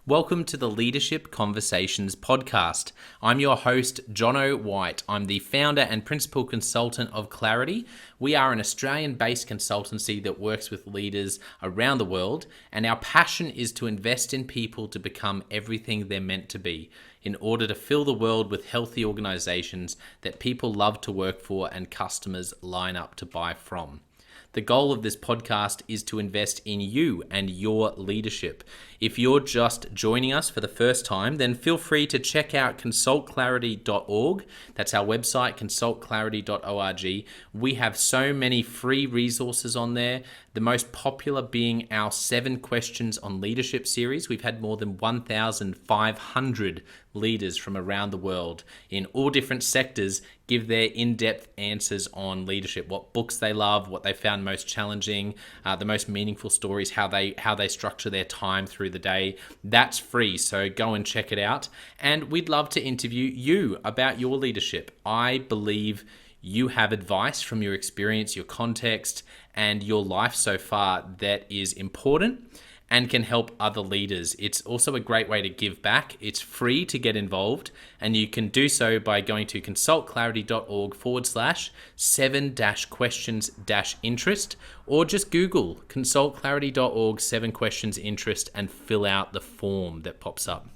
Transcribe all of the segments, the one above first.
Welcome to the Leadership Conversations podcast. I'm your host, Jono White. I'm the founder and principal consultant of Clarity. We are an Australian-based consultancy that works with leaders around the world, and our passion is to invest in people to become everything they're meant to be in order to fill the world with healthy organizations that people love to work for and customers line up to buy from. The goal of this podcast is to invest in you and your leadership. If you're just joining us for the first time, then feel free to check out consultclarity.org. That's our website, consultclarity.org. We have so many free resources on there, the most popular being our 7 Questions on Leadership series. We've had more than 1,500 leaders from around the world in all different sectors give their in-depth answers on leadership, what books they love, what they found most challenging, the most meaningful stories, how they structure their time through the day. That's free, so go and check it out. And we'd love to interview you about your leadership. I believe you have advice from your experience, your context, and your life so far that is important and can help other leaders. It's also a great way to give back. It's free to get involved, and you can do so by going to consultclarity.org/7-questions-interest, or just Google consultclarity.org 7 questions interest and fill out the form that pops up.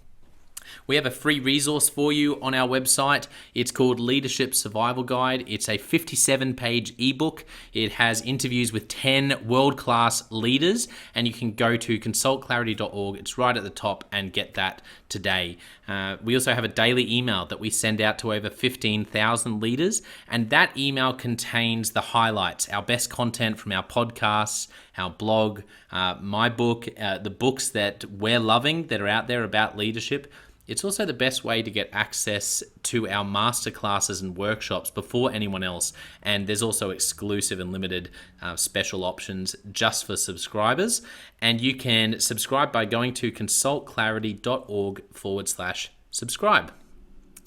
We have a free resource for you on our website. It's called Leadership Survival Guide. It's a 57-page ebook. It has interviews with 10 world-class leaders, and you can go to consultclarity.org. It's right at the top, and get that today. We also have a daily email that we send out to over 15,000 leaders, and that email contains the highlights, our best content from our podcasts, our blog, my book, the books that we're loving that are out there about leadership. It's also the best way to get access to our masterclasses and workshops before anyone else. And there's also exclusive and limited special options just for subscribers. And you can subscribe by going to consultclarity.org/subscribe.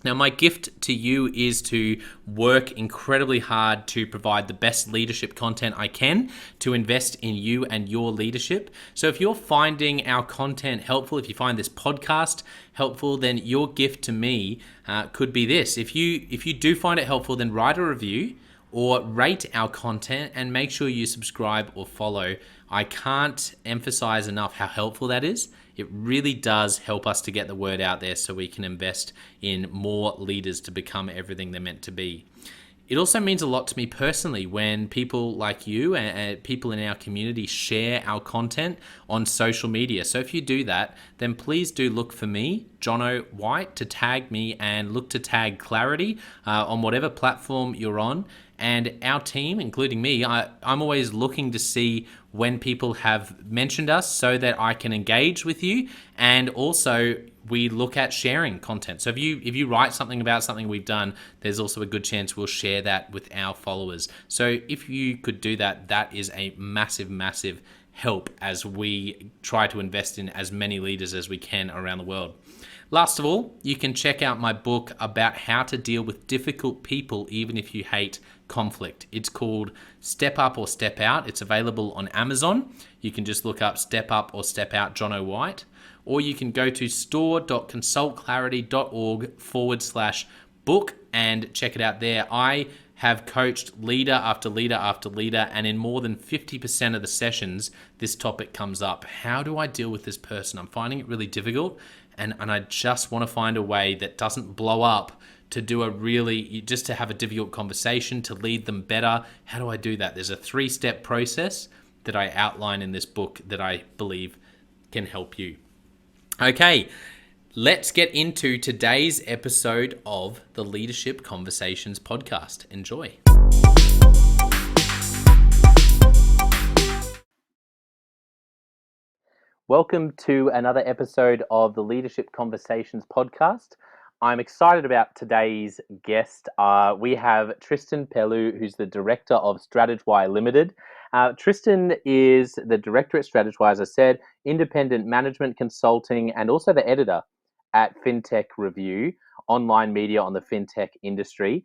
Now, my gift to you is to work incredibly hard to provide the best leadership content I can to invest in you and your leadership. So if you're finding our content helpful, if you find this podcast helpful, then your gift to me could be this. If you do find it helpful, then write a review or rate our content and make sure you subscribe or follow. I can't emphasize enough how helpful that is. It really does help us to get the word out there so we can invest in more leaders to become everything they're meant to be. It also means a lot to me personally when people like you and people in our community share our content on social media. So if you do that, then please do look for me, Jono White, to tag me, and look to tag Clarity on whatever platform you're on. And our team, including me, I'm always looking to see when people have mentioned us so that I can engage with you. And also we look at sharing content. So if you write something about something we've done, there's also a good chance we'll share that with our followers. So if you could do that, that is a massive, massive help as we try to invest in as many leaders as we can around the world. Last of all, you can check out my book about how to deal with difficult people even if you hate conflict. It's called Step Up or Step Out. It's available on Amazon. You can just look up Step Up or Step Out Jono White, or you can go to store.consultclarity.org/book and check it out there. I have coached leader after leader after leader, and in more than 50% of the sessions, this topic comes up. How do I deal with this person? I'm finding it really difficult, and I just want to find a way that doesn't blow up to just to have a difficult conversation, to lead them better. How do I do that? There's a 3-step process that I outline in this book that I believe can help you. Okay, let's get into today's episode of the Leadership Conversations podcast. Enjoy. Welcome to another episode of the Leadership Conversations podcast. I'm excited about today's guest. We have Tristan Pelloux, who's the director of Strategwhy Ltd. Tristan is the director at Strategwhy, as I said, independent management consulting, and also the editor at Fintech Review, online media on the fintech industry.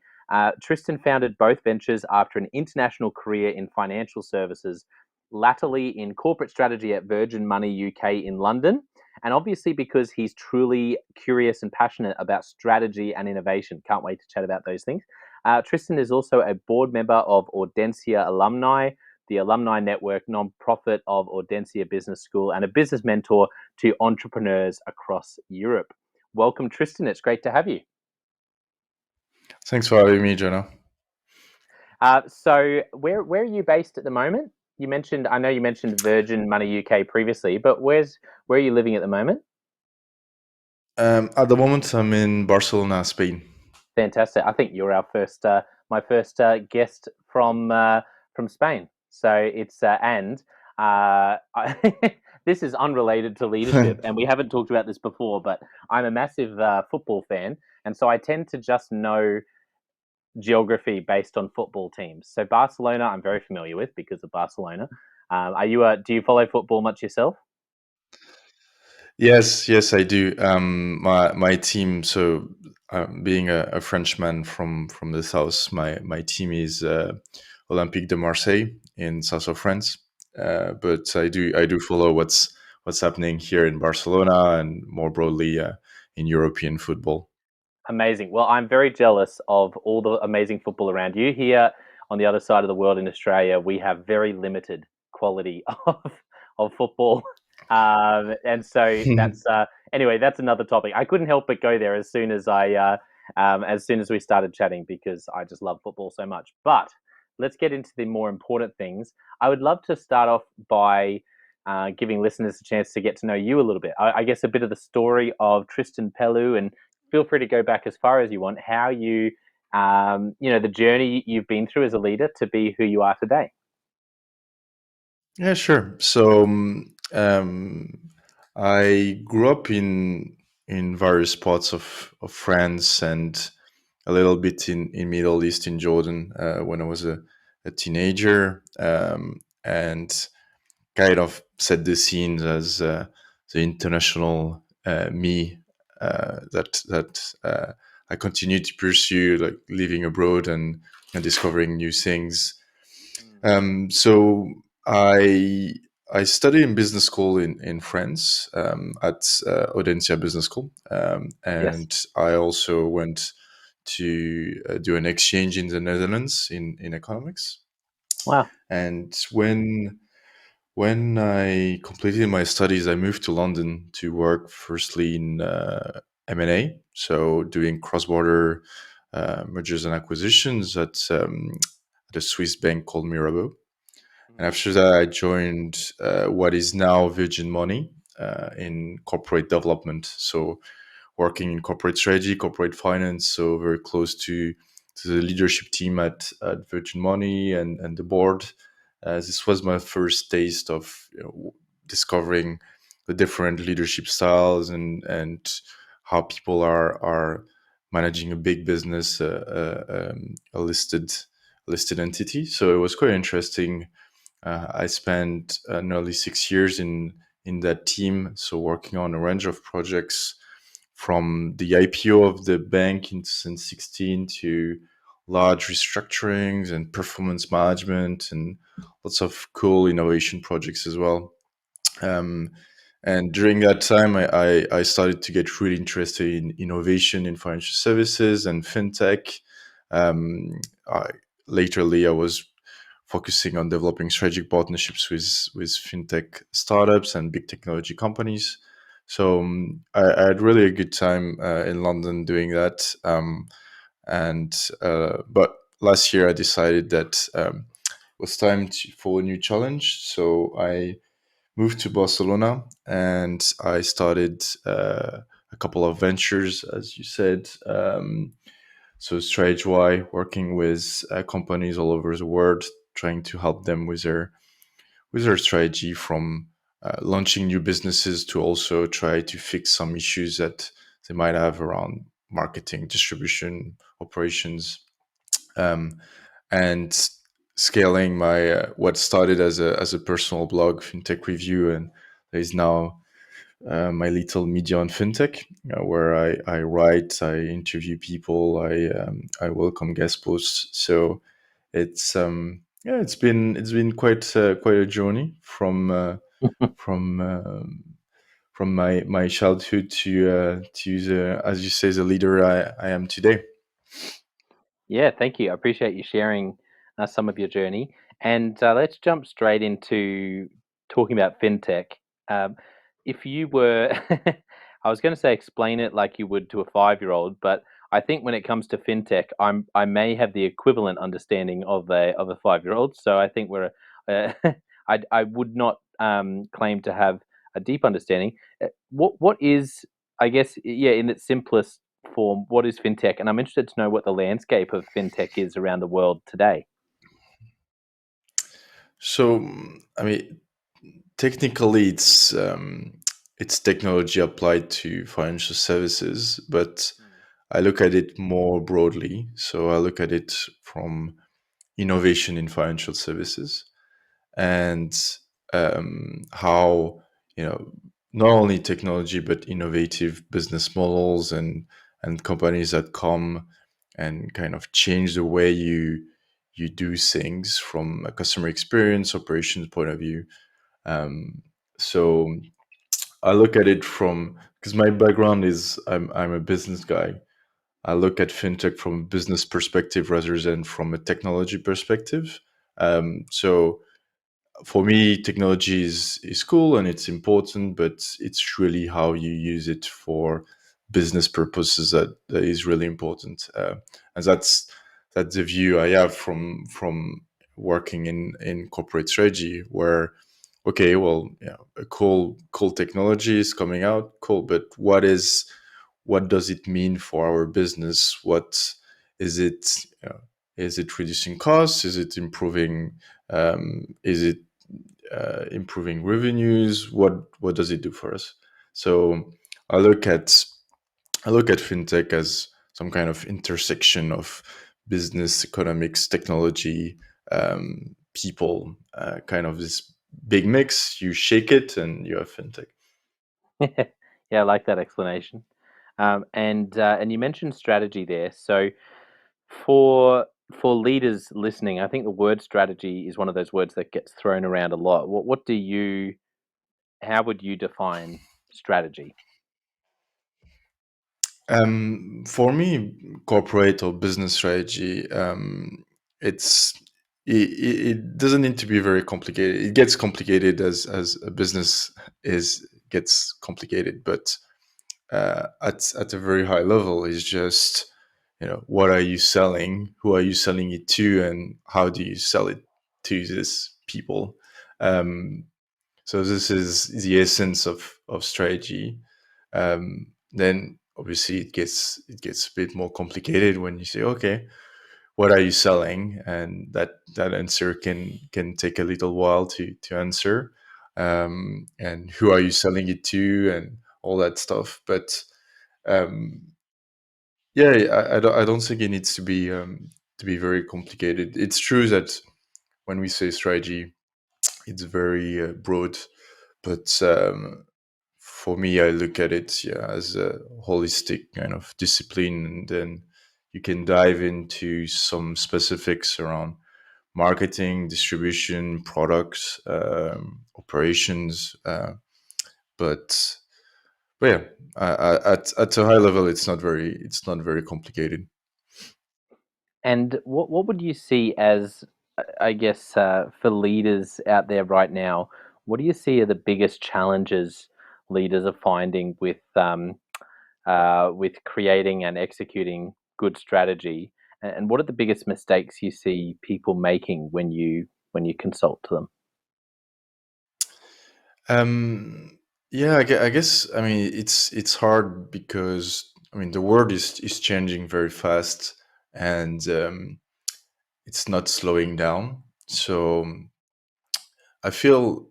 Tristan founded both ventures after an international career in financial services, latterly in corporate strategy at Virgin Money UK in London, and obviously because he's truly curious and passionate about strategy and innovation. Can't wait to chat about those things. Tristan is also a board member of Audencia Alumni, the alumni network non-profit of Audencia Business School, and a business mentor to entrepreneurs across Europe. Welcome, Tristan. It's great to have you. Thanks for having me, Jonah. So where are you based at the moment? I know you mentioned Virgin Money UK previously, but where are you living at the moment? At the moment, I'm in Barcelona, Spain. Fantastic. I think you're my first guest from Spain. So it's this is unrelated to leadership, and we haven't talked about this before, but I'm a massive football fan, and so I tend to just know geography based on football teams. So Barcelona, I'm very familiar with because of Barcelona. Do you follow football much yourself? Yes, I do. My team. So, being a Frenchman from the south, my team is Olympique de Marseille in south of France. But I do follow what's happening here in Barcelona and more broadly in European football. Amazing. Well, I'm very jealous of all the amazing football around you. Here on the other side of the world in Australia, we have very limited quality of football. And so that's anyway, that's another topic. I couldn't help but go there as soon as we started chatting because I just love football so much. But let's get into the more important things. I would love to start off by giving listeners a chance to get to know you a little bit. I guess a bit of the story of Tristan Pelloux, and feel free to go back as far as you want, how the journey you've been through as a leader to be who you are today. Yeah, sure. So, I grew up in various parts of France and a little bit in Middle East in Jordan when I was a teenager, and kind of set the scene as the international me that I continue to pursue, like living abroad and discovering new things. So I I studied in business school in France at Audencia Business School, Yes. and I also went to do an exchange in the Netherlands in economics. Wow. And when I completed my studies, I moved to London to work firstly in M&A, so doing cross-border mergers and acquisitions at a Swiss bank called Mirabeau. And after that, I joined what is now Virgin Money in corporate development. So working in corporate strategy, corporate finance, so very close to the leadership team at Virgin Money and the board. This was my first taste of discovering the different leadership styles and how people are managing a big business, a listed entity. So it was quite interesting. I spent nearly 6 years in that team, so working on a range of projects from the IPO of the bank in 2016 to large restructurings and performance management and lots of cool innovation projects as well. Um, and during that time, I started to get really interested in innovation in financial services and fintech. Um, I, Laterly, I was focusing on developing strategic partnerships with fintech startups and big technology companies. So I had really a good time in London doing that. And But last year I decided that it was time for a new challenge. So I moved to Barcelona and I started a couple of ventures, as you said. So Strategwhy, working with companies all over the world, trying to help them with their strategy from launching new businesses to also try to fix some issues that they might have around marketing, distribution, operations, um, and scaling my what started as a personal blog, Fintech Review, and there is now my little media on fintech, where I write, I interview people, I welcome guest posts. So yeah, it's been quite a journey from from my childhood to the, as you say, the leader I am today. Yeah, thank you. I appreciate you sharing some of your journey. And let's jump straight into talking about fintech. Um, if you were, I was going to say explain it like you would to a 5-year-old, but I think when it comes to fintech, I may have the equivalent understanding of a 5-year-old. So I think uh, I would not claim to have a deep understanding. What is, I guess, yeah, in its simplest form, what is fintech? And I'm interested to know what the landscape of fintech is around the world today. So, I mean, technically, it's technology applied to financial services, but I look at it more broadly. So I look at it from innovation in financial services and how, you know, not only technology but innovative business models and companies that come and kind of change the way you do things from a customer experience operations point of view. um, so I look at it from, because my background is I'm a business guy. I look at fintech from a business perspective rather than from a technology perspective. So for me, technology is cool and it's important, but it's really how you use it for business purposes that is really important. And that's the view I have from working in corporate strategy, where okay, well, yeah, a cool technology is coming out, cool, but what does it mean for our business? What is it? Is it reducing costs? Is it improving? Is it improving revenues? What does it do for us? So I look at I look at fintech as some kind of intersection of business, economics, technology, people, kind of this big mix. You shake it, and you have fintech. Yeah, I like that explanation. And you mentioned strategy there. So for for leaders listening, I think the word strategy is one of those words that gets thrown around a lot. What do you? How would you define strategy? For me, corporate or business strategy, it's it doesn't need to be very complicated. It gets complicated as a business is gets complicated, but at a very high level is just, what are you selling, who are you selling it to, and how do you sell it to these people. um, so this is the essence of strategy. Then obviously it gets a bit more complicated when you say, okay, what are you selling, and that answer can take a little while to answer. And who are you selling it to, and all that stuff. But um, yeah, I don't think it needs to be very complicated. It's true that when we say strategy, it's very broad, but for me, I look at it, yeah, as a holistic kind of discipline, and then you can dive into some specifics around marketing, distribution, products, operations. But yeah, at a high level, it's not very complicated. And what would you see as, I guess, for leaders out there right now? What do you see are the biggest challenges leaders are finding with creating and executing good strategy? And what are the biggest mistakes you see people making when you consult to them? Yeah, I guess I mean it's hard because I mean the world is changing very fast, and it's not slowing down. So I feel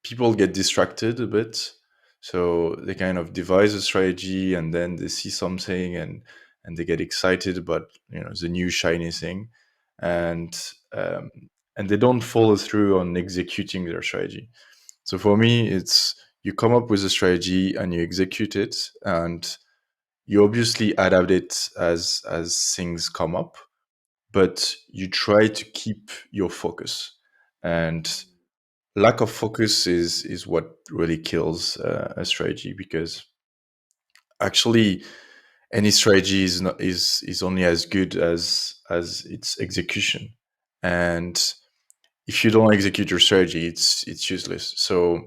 people get distracted a bit. So they kind of devise a strategy, and then they see something, and they get excited about, the new shiny thing, and um, and they don't follow through on executing their strategy. So for me, it's you come up with a strategy and you execute it, and you obviously adapt it as things come up, but you try to keep your focus. And lack of focus is what really kills a strategy, because actually any strategy is not is only as good as its execution. And if you don't execute your strategy, it's useless. So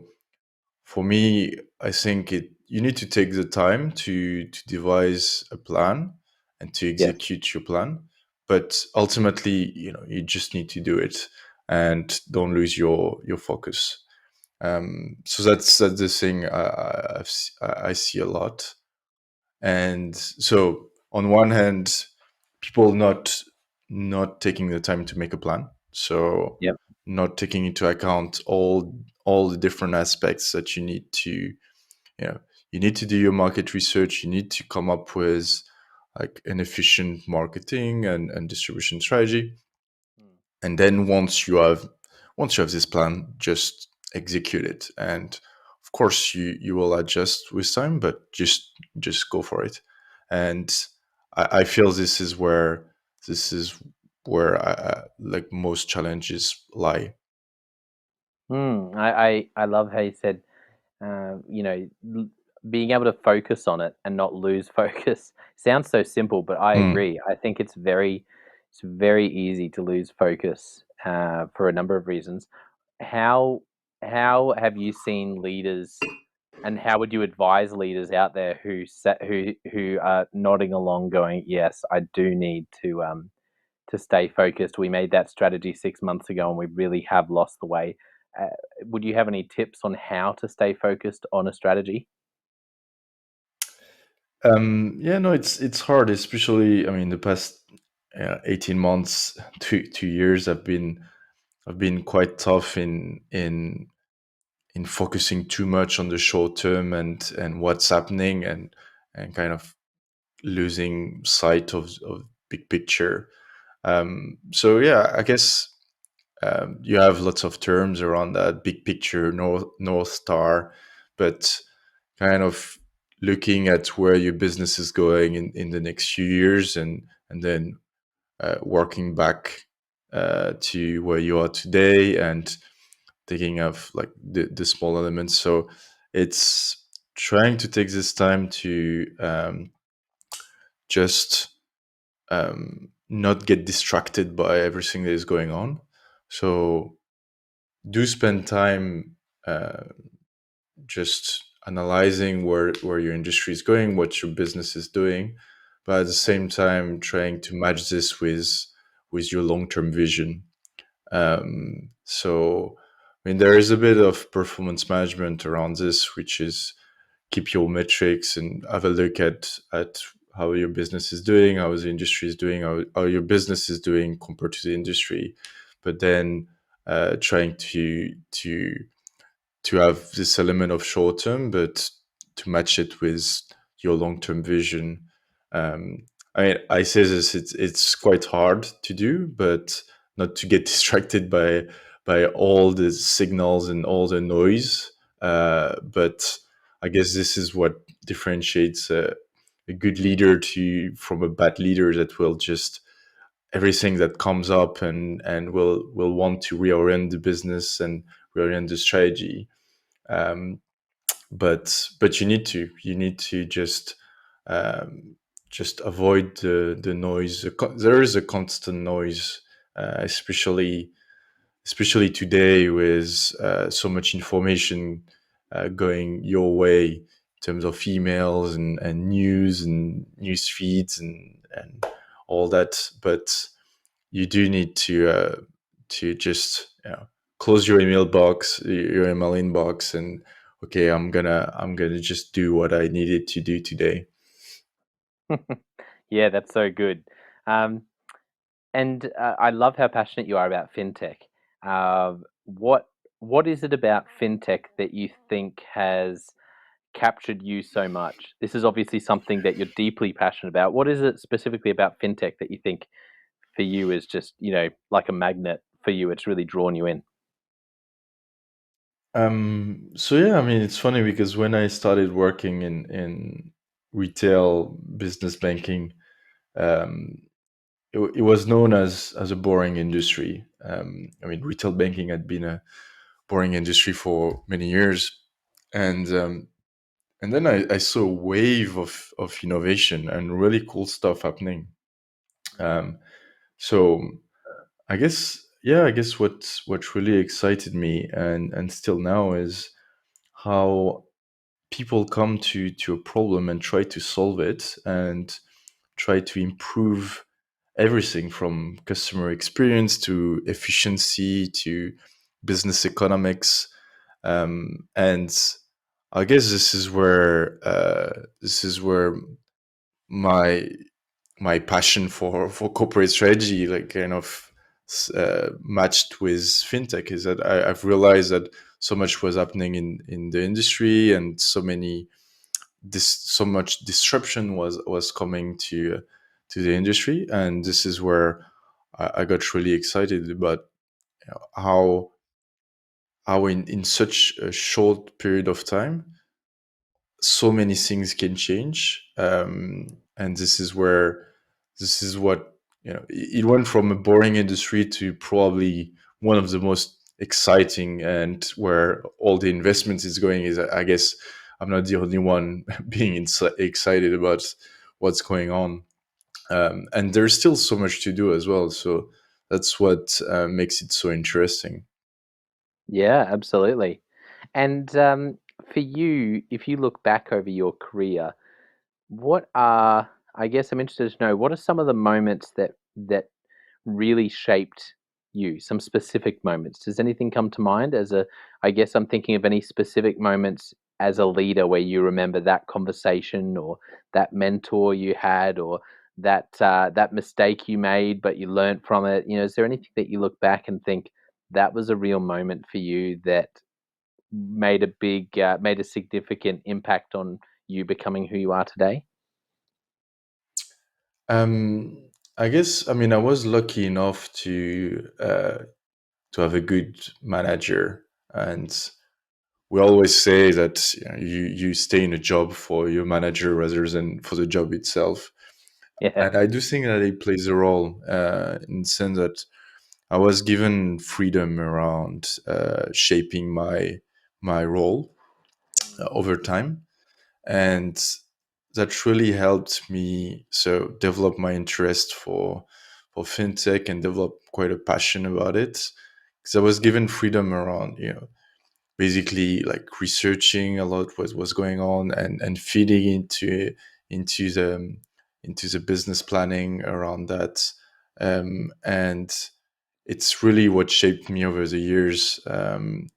for me, I think you need to take the time to devise a plan and to Yes. execute your plan. But ultimately, you just need to do it and don't lose your focus. So that's the thing I see a lot. And so on one hand, people not taking the time to make a plan, so Yep. not taking into account all the different aspects that you need to, you need to do your market research, you need to come up with like an efficient marketing and distribution strategy. Mm. And then once you have this plan, just execute it. And of course you will adjust with time, but just go for it. And I feel this is where like most challenges lie. I love how you said, being able to focus on it and not lose focus. Sounds so simple, but I Mm. agree. I think it's very easy to lose focus for a number of reasons. How how have you seen leaders, and how would you advise leaders out there who are nodding along, going, "Yes, I do need to stay focused. We made that strategy 6 months ago, and we really have lost the way." Uh, would you have any tips on how to stay focused on a strategy? Yeah, no, it's hard, especially, I mean, the past 18 months, 2 years have been quite tough in focusing too much on the short term and what's happening, and kind of losing sight of big picture. So yeah, I guess you have lots of terms around that big picture, north star, but kind of looking at where your business is going in the next few years, and then working back to where you are today, and thinking of like the small elements. So it's trying to take this time to just not get distracted by everything that is going on. So do spend time uh, just analyzing where your industry is going, what your business is doing, but at the same time trying to match this with your long term vision. So, I mean, there is a bit of performance management around this, which is keep your metrics and have a look at how your business is doing, how the industry is doing, how your business is doing compared to the industry, but then trying to have this element of short term, but to match it with your long term vision. Um, I say this, it's quite hard to do, but not to get distracted by all the signals and all the noise. But I guess this is what differentiates a good leader to from a bad leader that will just everything that comes up and will want to reorient the business and reorient the strategy. um, but you need to just avoid the noise. There is a constant noise, especially today with so much information going your way in terms of emails and news and news feeds and all that. But you do need to just close your email box, your email inbox, and okay, I'm gonna just do what I needed to do today. Yeah, that's so good. Um, and I love how passionate you are about fintech. What is it about fintech that you think has captured you so much? This is obviously something that you're deeply passionate about. What is it specifically about fintech that you think for you is just, like a magnet for you? It's really drawn you in. So yeah, I mean, it's funny because when I started working in retail business banking, um, it was known as a boring industry. I mean, retail banking had been boring industry for many years, and then I saw a wave of innovation and really cool stuff happening. So I guess what really excited me and still now is how people come to a problem and try to solve it and try to improve everything from customer experience to efficiency to business economics. And I guess this is where my my passion for corporate strategy like kind of matched with fintech is that I've realized that so much was happening in the industry, and so much disruption was coming to the industry, and this is where I got really excited about how in such a short period of time so many things can change. And this is what it went from a boring industry to probably one of the most exciting, and where all the investments is going is, I guess I'm not the only one being excited about what's going on. And there's still so much to do as well, so that's what makes it so interesting. Yeah, absolutely. And for you, if you look back over your career, what are, I guess I'm interested to know, what are some of the moments that really shaped you? Some specific moments. Does anything come to mind as a, I guess I'm thinking of any specific moments as a leader where you remember that conversation or that mentor you had or that mistake you made but you learned from it. Is there anything that you look back and think that was a real moment for you that made a significant impact on you becoming who you are today? um, I guess, I mean, I was lucky enough to have a good manager, and we always say that you stay in a job for your manager rather than for the job itself. Yeah. And I do think that it plays a role in the sense that I was given freedom around shaping my role over time, and that really helped me so develop my interest for fintech and develop quite a passion about it, because I was given freedom around basically like researching a lot what was going on, and feeding into the into the business planning around that. And it's really what shaped me over the years. And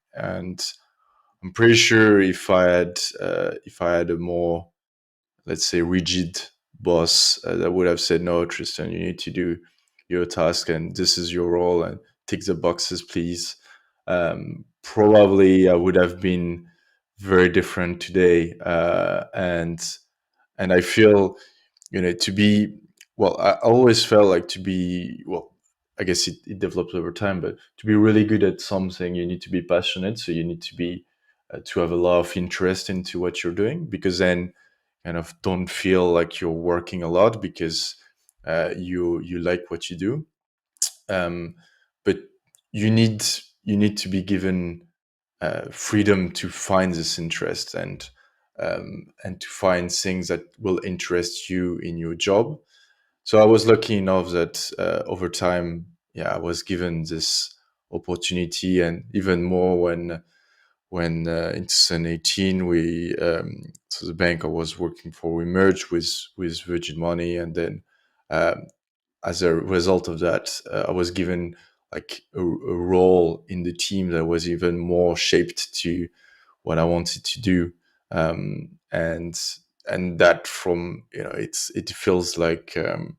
I'm pretty sure if I had a more, let's say, rigid boss that would have said, no, Tristan, you need to do your task and this is your role and tick the boxes, please. Probably I would have been very different today. And I feel, to be, well, I always felt like to be, well, I guess it develops over time, but to be really good at something, you need to be passionate. So you need to be, to have a lot of interest into what you're doing, because then kind of don't feel like you're working a lot, because you like what you do. um, but you need to be given freedom to find this interest, and to find things that will interest you in your job. So I was lucky enough that over time, yeah, I was given this opportunity, and even more when in 2018 we so the bank I was working for, we merged with Virgin Money, and then um, as a result of that, I was given like a role in the team that was even more shaped to what I wanted to do. And that, from it feels like that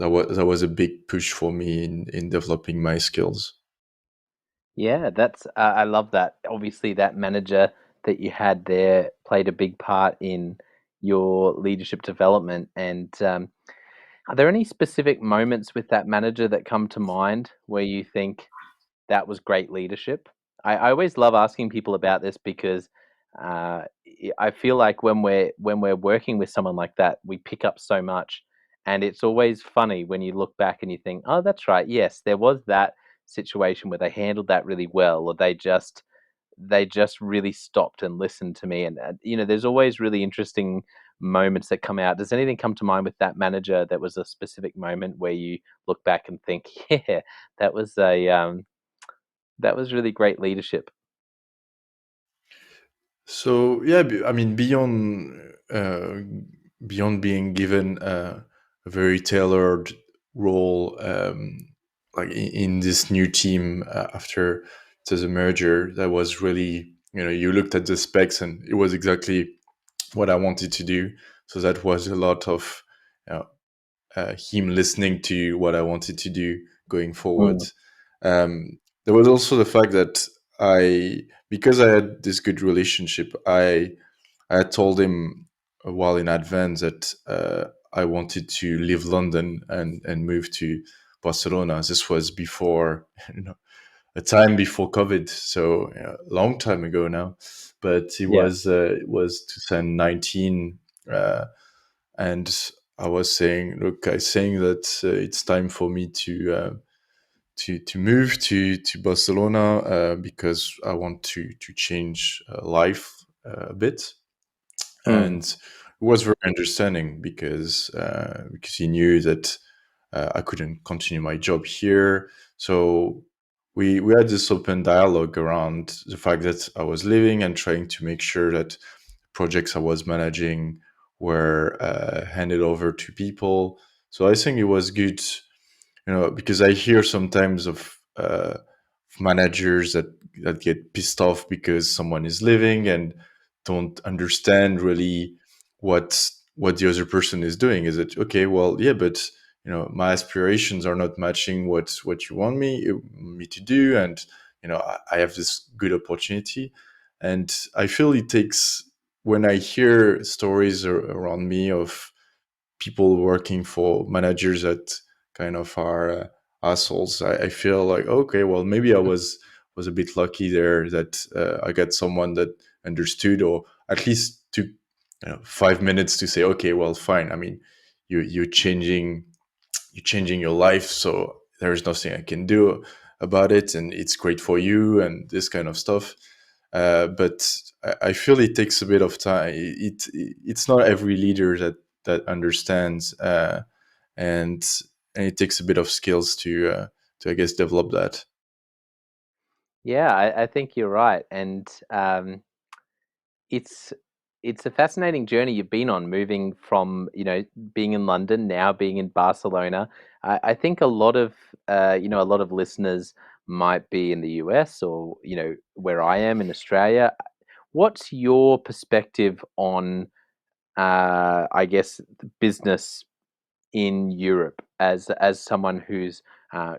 was a big push for me in developing my skills. Yeah, that's I love that. Obviously, that manager that you had there played a big part in your leadership development. And are there any specific moments with that manager that come to mind where you think that was great leadership? I always love asking people about this because I feel like when we're working with someone like that, we pick up so much, and it's always funny when you look back and you think, "Oh, that's right. Yes, there was that situation where they handled that really well, or they just really stopped and listened to me. And there's always really interesting moments that come out. Does anything come to mind with that manager that was a specific moment where you look back and think, yeah, that was that was really great leadership? So yeah, I mean, beyond being given a very tailored role, like in this new team after the merger, that was really, you looked at the specs and it was exactly what I wanted to do. So that was a lot of him listening to what I wanted to do going forward. Mm. There was also the fact that because I had this good relationship, I had told him a while in advance that I wanted to leave London and move to Barcelona. This was before, a time before COVID, so a long time ago now. But Yeah. it was 2019, and I was saying, look, I saying that it's time for me to move to Barcelona because I want to change life a bit. Mm. And he was very understanding because he knew that I couldn't continue my job here. So we had this open dialogue around the fact that I was leaving and trying to make sure that projects I was managing were handed over to people. So I think it was good, because I hear sometimes of managers that get pissed off because someone is leaving and don't understand really what the other person is doing. Is it okay? Well, yeah, but my aspirations are not matching what you want me to do, and I have this good opportunity, and I feel it takes when I hear stories around me of people working for managers that kind of are assholes. I feel like, okay, well, maybe I was a bit lucky there that I got someone that understood, or at least took 5 minutes to say, okay, well, fine. I mean, you're changing your life, so there is nothing I can do about it, and it's great for you, and this kind of stuff. But I feel it takes a bit of time. It's not every leader that understands, and it takes a bit of skills to I guess develop that. Yeah, I think you're right, and it's it's a fascinating journey you've been on, moving from being in London, now being in Barcelona. I think a lot of a lot of listeners might be in the US, or where I am in Australia. What's your perspective on I guess business in Europe, as someone who's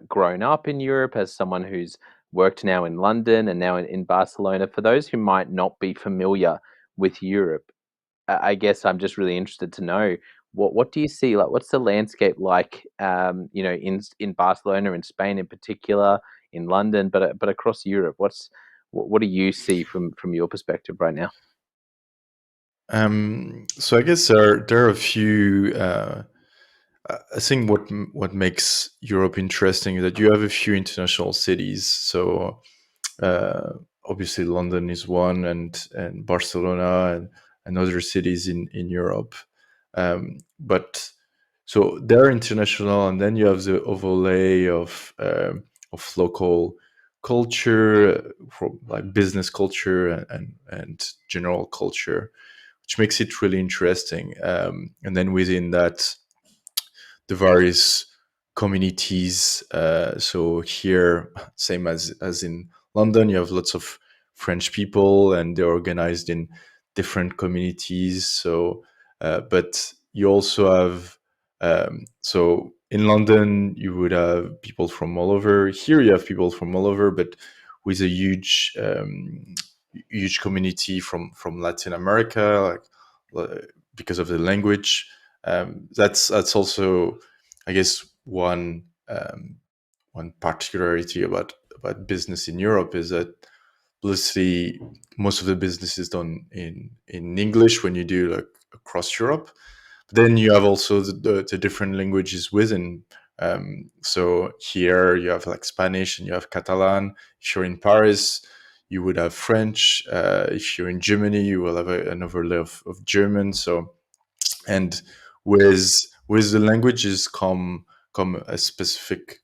grown up in Europe, as someone who's worked now in London and now in Barcelona? For those who might not be familiar with Europe, I guess I'm just really interested to know what do you see, like what's the landscape like, in Barcelona, in Spain in particular, in London, but across Europe. What do you see from your perspective right now? So I guess there are a few. I think what makes Europe interesting is that you have a few international cities. So uh, obviously London is one, and Barcelona and other cities in Europe. But so they're international, and then you have the overlay of local culture, from like business culture and general culture, which makes it really interesting. And then within that, the various communities. So here, same as in London, you have lots of French people, and they're organized in different communities. So, but you also have so in London, you would have people from all over. Here, you have people from all over, but with a huge community from Latin America, because of the language. That's also, I guess, one particularity about business in Europe is that obviously most of the business is done in English when you do like across Europe. But then you have also the different languages within So here you have like Spanish and you have Catalan. If you're in Paris, you would have French. If you're in Germany, you will have an overlay of German. So, and with the languages come a specific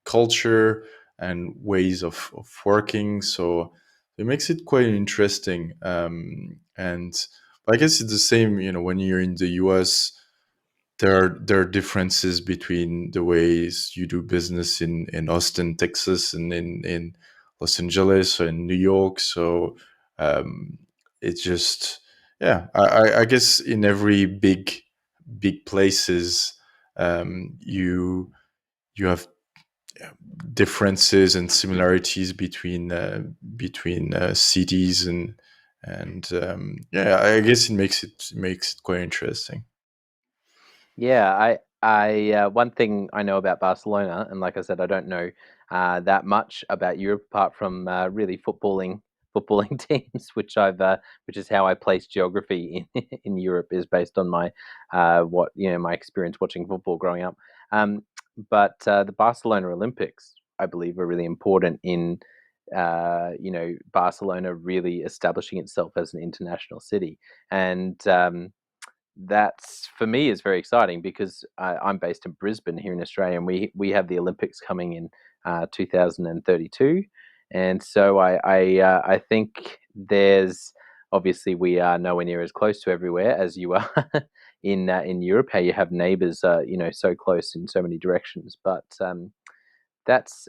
culture and ways of working. So it makes it quite interesting. And I guess it's the same, when you're in the US, there are differences between the ways you do business in Austin, Texas, and in Los Angeles or in New York. So um, it's just, yeah. I guess in every big places, you have differences and similarities between cities, and yeah, I guess it makes it quite interesting. Yeah, one thing I know about Barcelona, and like I said, I don't know that much about Europe apart from really footballing teams, which is how I place geography in in Europe is based on my my experience watching football growing up. Um, but the Barcelona Olympics, I believe, are really important in Barcelona really establishing itself as an international city, and that's for me is very exciting because I'm based in Brisbane here in Australia, and we have the Olympics coming in 2032, and so I think there's obviously we are nowhere near as close to everywhere as you are in Europe. How you have neighbours, so close in so many directions, but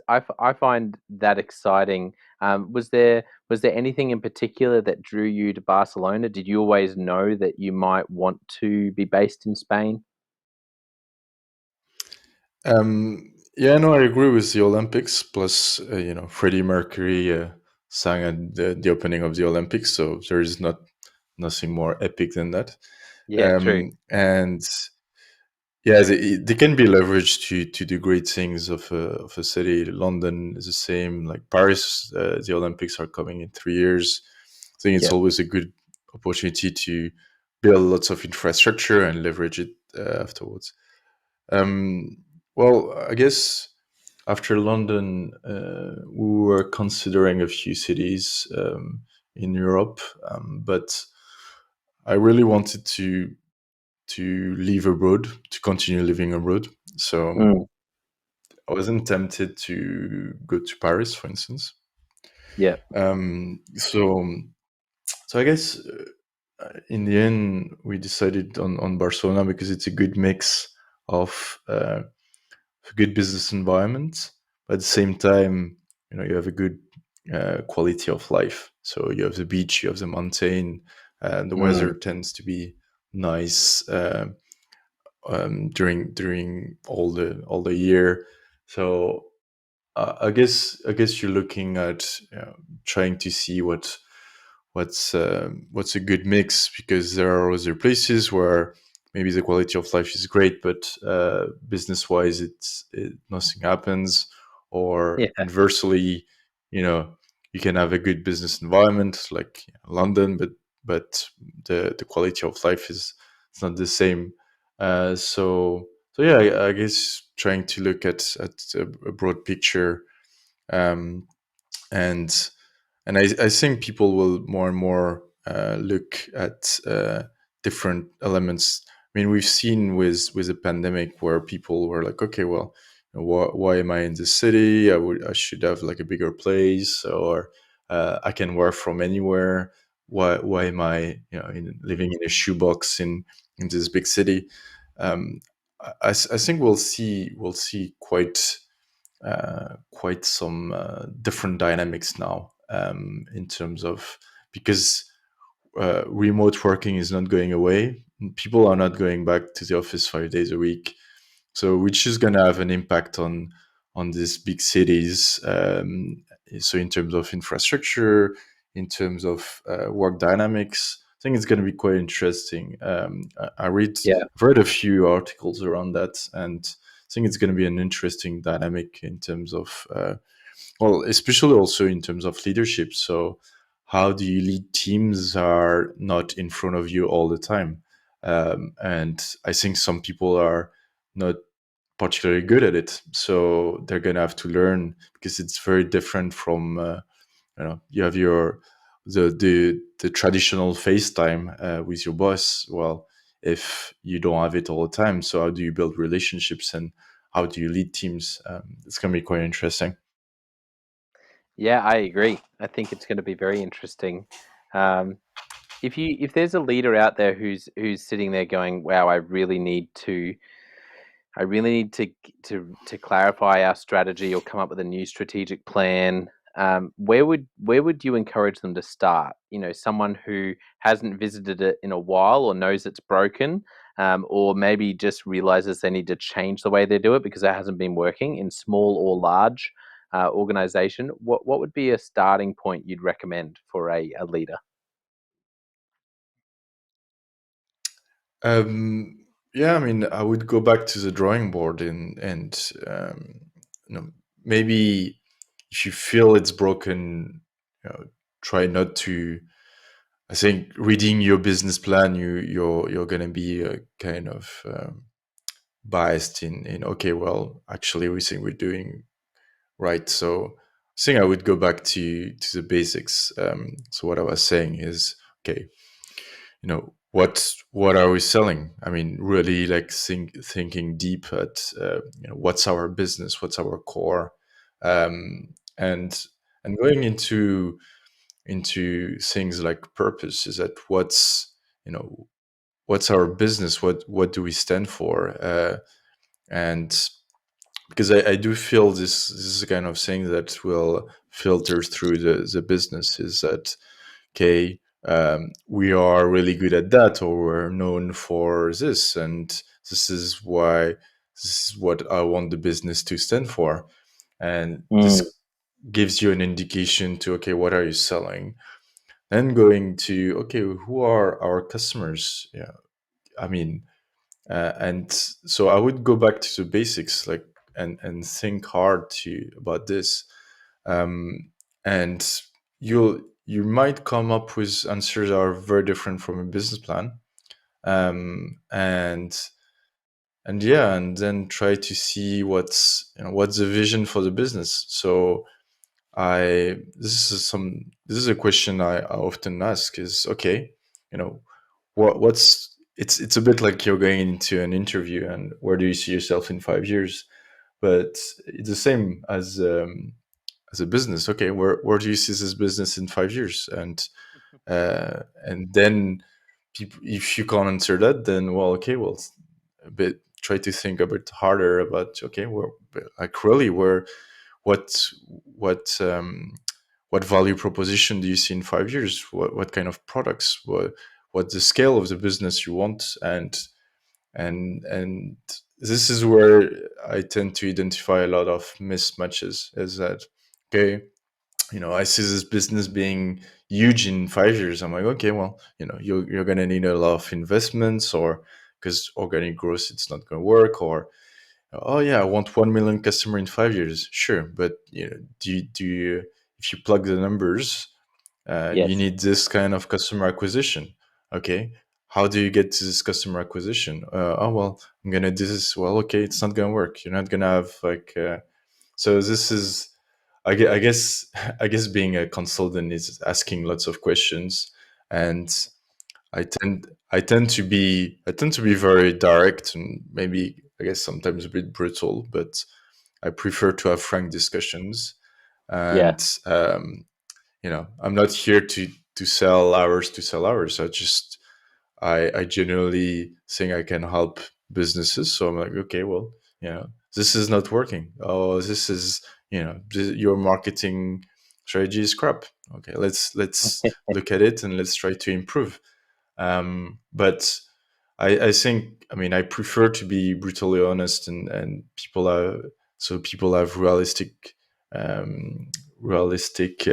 I find that exciting. Was there anything in particular that drew you to Barcelona? Did you always know that you might want to be based in Spain? Yeah, no, I agree with the Olympics. Plus, Freddie Mercury sang at the opening of the Olympics, so there is nothing more epic than that. Yeah, true. And yeah, they can be leveraged to do great things of a city. London is the same. Like Paris, the Olympics are coming in 3 years. I think it's Yeah, always a good opportunity to build lots of infrastructure and leverage it afterwards. Um, well, I guess after London, we were considering a few cities in Europe, but I really wanted to live abroad, to continue living abroad. So mm, I wasn't tempted to go to Paris, for instance. yeah, So I guess in the end we decided on Barcelona because it's a good mix of a good business environment, but at the same time, you have a good quality of life. So you have the beach, you have the mountain, and the weather mm, tends to be nice during all the year. So I guess you're looking at trying to see what's a good mix, because there are other places where maybe the quality of life is great, but business wise nothing happens, or yeah, inversely, you know you can have a good business environment like London, but the quality of life is it's not the same. So yeah, I guess trying to look at a broad picture, um, and I think people will more and more look at different elements. I mean, we've seen with the pandemic where people were like, okay, well, why am I in this city? I should have like a bigger place, or I can work from anywhere. Why am I living in a shoebox in this big city? Um, I think we'll see quite some different dynamics now, in terms of, because remote working is not going away. People are not going back to the office 5 days a week, so which is going to have an impact on these big cities. So in terms of infrastructure, in terms of work dynamics, I think it's going to be quite interesting. yeah, I've read a few articles around that, and I think it's going to be an interesting dynamic in terms of well, especially also in terms of leadership. So how do you lead teams are not in front of you all the time? And I think some people are not particularly good at it. So they're gonna have to learn, because it's very different from you have the traditional FaceTime with your boss. Well, if you don't have it all the time, so how do you build relationships and how do you lead teams? It's gonna be quite interesting. Yeah, I agree. I think it's going to be very interesting. Um, if there's a leader out there who's sitting there going, "Wow, I really need to clarify our strategy or come up with a new strategic plan." Where would you encourage them to start? Someone who hasn't visited it in a while or knows it's broken, or maybe just realizes they need to change the way they do it because it hasn't been working in small or large organization. What would be a starting point you'd recommend for a leader? Yeah, I mean, I would go back to the drawing board and you know, maybe if you feel it's broken, try not to. I think reading your business plan, you're gonna be kind of biased in okay, well, actually, we think we're doing right. So I think I would go back to the basics. So what I was saying is, okay, what are we selling? I mean, really, like thinking deep at what's our business, what's our core, and going into things like purpose. Is that what's our business, what do we stand for, and because I do feel this is the kind of thing that will filter through the business. Is that okay, we are really good at that, or we're known for this, and this is why this is what I want the business to stand for. And Mm, this gives you an indication to, okay, what are you selling? Then going to, okay, who are our customers? Yeah, I mean, and so I would go back to the basics, like, and think hard to about this, um, and you might come up with answers that are very different from a business plan, and yeah, and then try to see what's the vision for the business. So I this is a question I often ask is, okay, you know what's it's a bit like you're going into an interview and where do you see yourself in 5 years, but it's the same as a business. Okay, where do you see this business in 5 years? And then people, if you can't answer that, then well, okay, well, a bit try to think a bit harder about, okay, where, like, really, where what what um what value proposition do you see in 5 years? What kind of products? What the scale of the business you want? And this is where I tend to identify a lot of mismatches. Is that okay? I see this business being huge in 5 years. I'm like, okay, well, you're gonna need a lot of investments, or because organic growth it's not gonna work, or oh yeah, I want 1 million customer in 5 years. Sure, but do you if you plug the numbers, you yes. need this kind of customer acquisition. Okay, how do you get to this customer acquisition? Oh well, I'm gonna do this. Well, okay, it's not gonna work. You're not gonna have like. So this is, I guess, I guess being a consultant is asking lots of questions, and I tend to be very direct and maybe I guess sometimes a bit brutal, but I prefer to have frank discussions. Yeah. And I'm not here to sell hours to sell hours. I genuinely think I can help businesses. So I'm like, okay, well, this is not working. Oh, this is, your marketing strategy is crap. Okay, let's look at it and let's try to improve. But I think, I mean, I prefer to be brutally honest, and people have um, realistic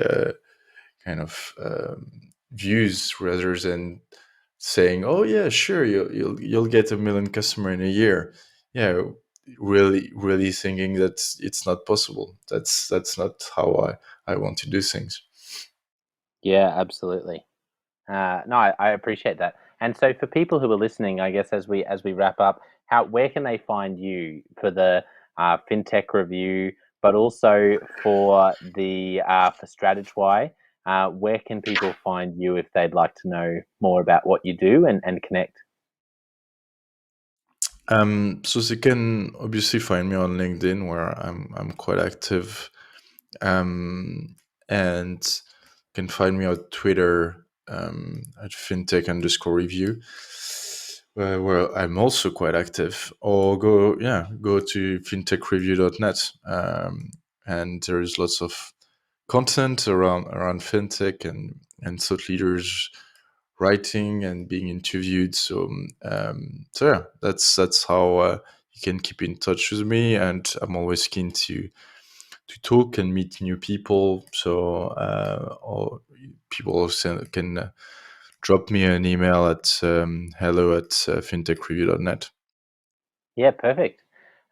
kind of views, rather than saying, "Oh yeah, sure, you'll get 1 million customer in a year." Yeah, really thinking that it's not possible. That's not how I want to do things. Yeah, absolutely. No, I appreciate that. And so for people who are listening, I guess as we wrap up, where can they find you for the FinTech review, but also for the for Strategwhy? Where can people find you if they'd like to know more about what you do and connect? So they can obviously find me on LinkedIn, where I'm quite active, and can find me on Twitter at fintech_review, where I'm also quite active. Or go to fintechreview.net, and there is lots of content around fintech and thought leaders writing and being interviewed. So yeah, that's how you can keep in touch with me, and I'm always keen to talk and meet new people. So or people also can drop me an email at hello@fintechreview.net. Yeah, perfect.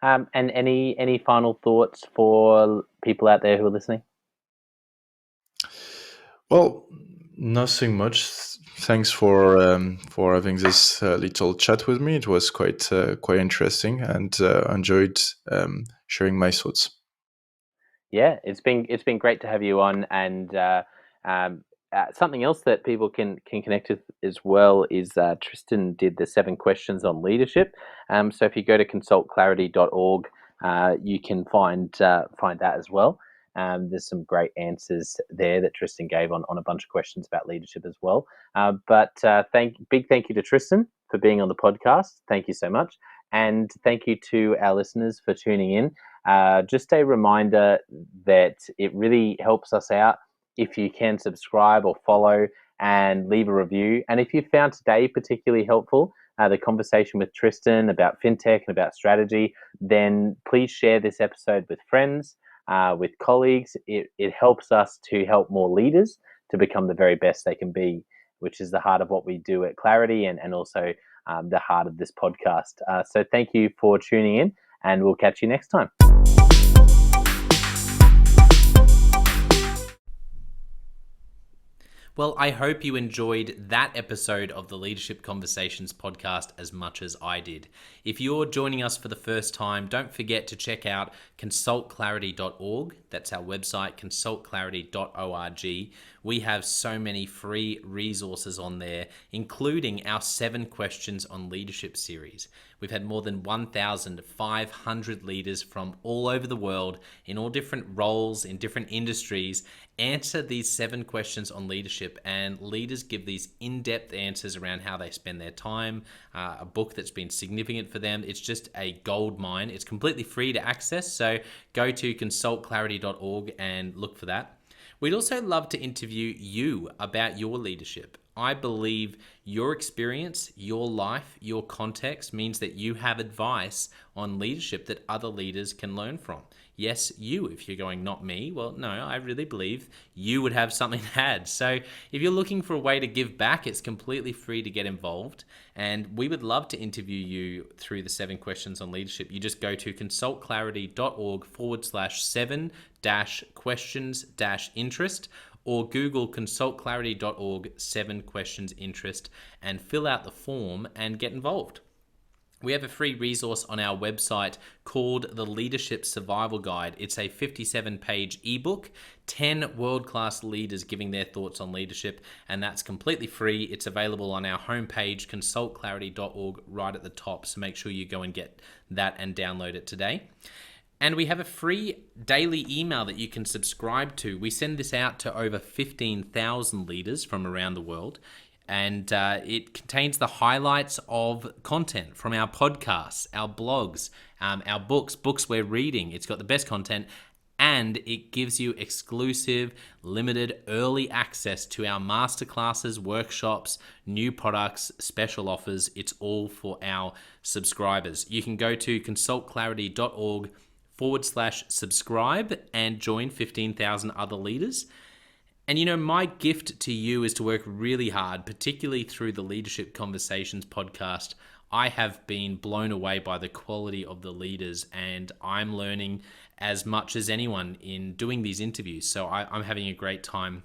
And any final thoughts for people out there who are listening? Well, nothing much. Thanks for having this little chat with me. It was quite interesting, and enjoyed sharing my thoughts. Yeah, it's been great to have you on, and something else that people can connect with as well is Tristan did the 7 questions on leadership. So if you go to consultclarity.org, you can find that as well. There's some great answers there that Tristan gave on a bunch of questions about leadership as well. But big thank you to Tristan for being on the podcast. Thank you so much, and thank you to our listeners for tuning in. Just a reminder that it really helps us out if you can subscribe or follow and leave a review. And if you found today particularly helpful, the conversation with Tristan about fintech and about strategy, then please share this episode with friends, with colleagues. It helps us to help more leaders to become the very best they can be, which is the heart of what we do at Clarity, and also the heart of this podcast. So thank you for tuning in, and we'll catch you next time. Well, I hope you enjoyed that episode of the Leadership Conversations podcast as much as I did. If you're joining us for the first time, don't forget to check out consultclarity.org. That's our website, consultclarity.org. We have so many free resources on there, including our 7 questions on leadership series. We've had more than 1,500 leaders from all over the world in all different roles, in different industries, answer these 7 questions on leadership, and leaders give these in-depth answers around how they spend their time, a book that's been significant for them. It's just a gold mine. It's completely free to access, so go to consultclarity.org and look for that. We'd also love to interview you about your leadership. I believe your experience, your life, your context means that you have advice on leadership that other leaders can learn from. Yes, you, if you're going, not me. Well, no, I really believe you would have something to add. So if you're looking for a way to give back, it's completely free to get involved. And we would love to interview you through the 7 questions on leadership. You just go to consultclarity.org/7-questions-interest, or Google consultclarity.org 7 questions interest and fill out the form and get involved. We have a free resource on our website called the Leadership Survival Guide. It's a 57-page ebook, 10 world-class leaders giving their thoughts on leadership, and that's completely free. It's available on our homepage, consultclarity.org, right at the top, so make sure you go and get that and download it today. And we have a free daily email that you can subscribe to. We send this out to over 15,000 leaders from around the world. And it contains the highlights of content from our podcasts, our blogs, our books we're reading. It's got the best content, and it gives you exclusive, limited, early access to our masterclasses, workshops, new products, special offers. It's all for our subscribers. You can go to consultclarity.org/subscribe and join 15,000 other leaders. And my gift to you is to work really hard, particularly through the Leadership Conversations podcast. I have been blown away by the quality of the leaders, and I'm learning as much as anyone in doing these interviews. So I'm having a great time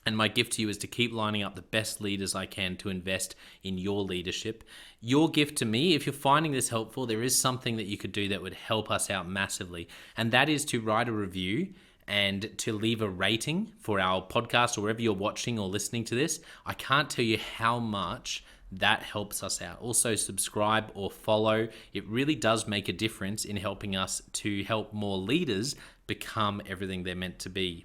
And my gift to you is to keep lining up the best leaders I can to invest in your leadership. Your gift to me, if you're finding this helpful, there is something that you could do that would help us out massively. And that is to write a review and to leave a rating for our podcast or wherever you're watching or listening to this. I can't tell you how much that helps us out. Also, subscribe or follow. It really does make a difference in helping us to help more leaders become everything they're meant to be.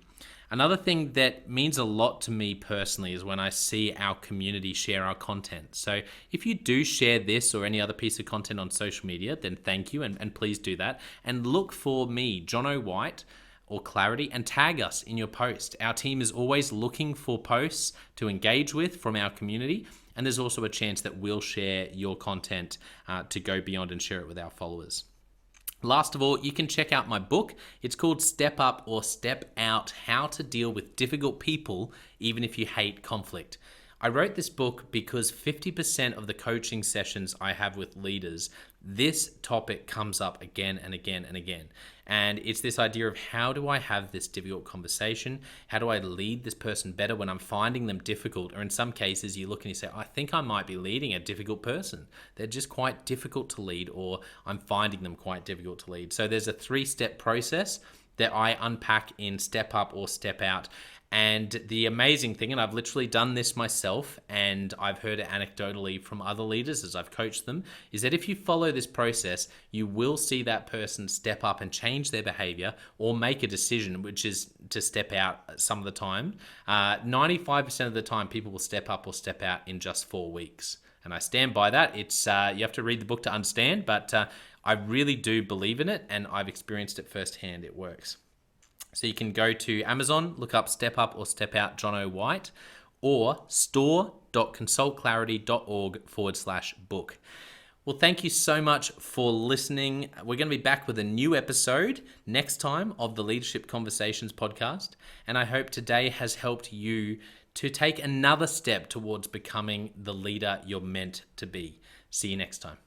Another thing that means a lot to me personally is when I see our community share our content. So if you do share this or any other piece of content on social media, then thank you, and please do that. And look for me, Jono White, or Clarity, and tag us in your post. Our team is always looking for posts to engage with from our community, and there's also a chance that we'll share your content to go beyond and share it with our followers. Last of all, you can check out my book. It's called Step Up or Step Out: How to Deal with Difficult People Even If You Hate Conflict. I wrote this book because 50% of the coaching sessions I have with leaders, this topic comes up again and again and again. And it's this idea of, how do I have this difficult conversation? How do I lead this person better when I'm finding them difficult? Or in some cases, you look and you say, I think I might be leading a difficult person. They're just quite difficult to lead, or I'm finding them quite difficult to lead. So there's a 3-step process that I unpack in Step Up or Step Out. And the amazing thing, and I've literally done this myself, and I've heard it anecdotally from other leaders as I've coached them, is that if you follow this process, you will see that person step up and change their behavior or make a decision, which is to step out some of the time. 95% of the time, people will step up or step out in just 4 weeks. And I stand by that. It's you have to read the book to understand, but I really do believe in it, and I've experienced it firsthand. It works. So you can go to Amazon, look up Step Up or Step Out Jono White, or store.consultclarity.org/book. Well, thank you so much for listening. We're going to be back with a new episode next time of the Leadership Conversations podcast. And I hope today has helped you to take another step towards becoming the leader you're meant to be. See you next time.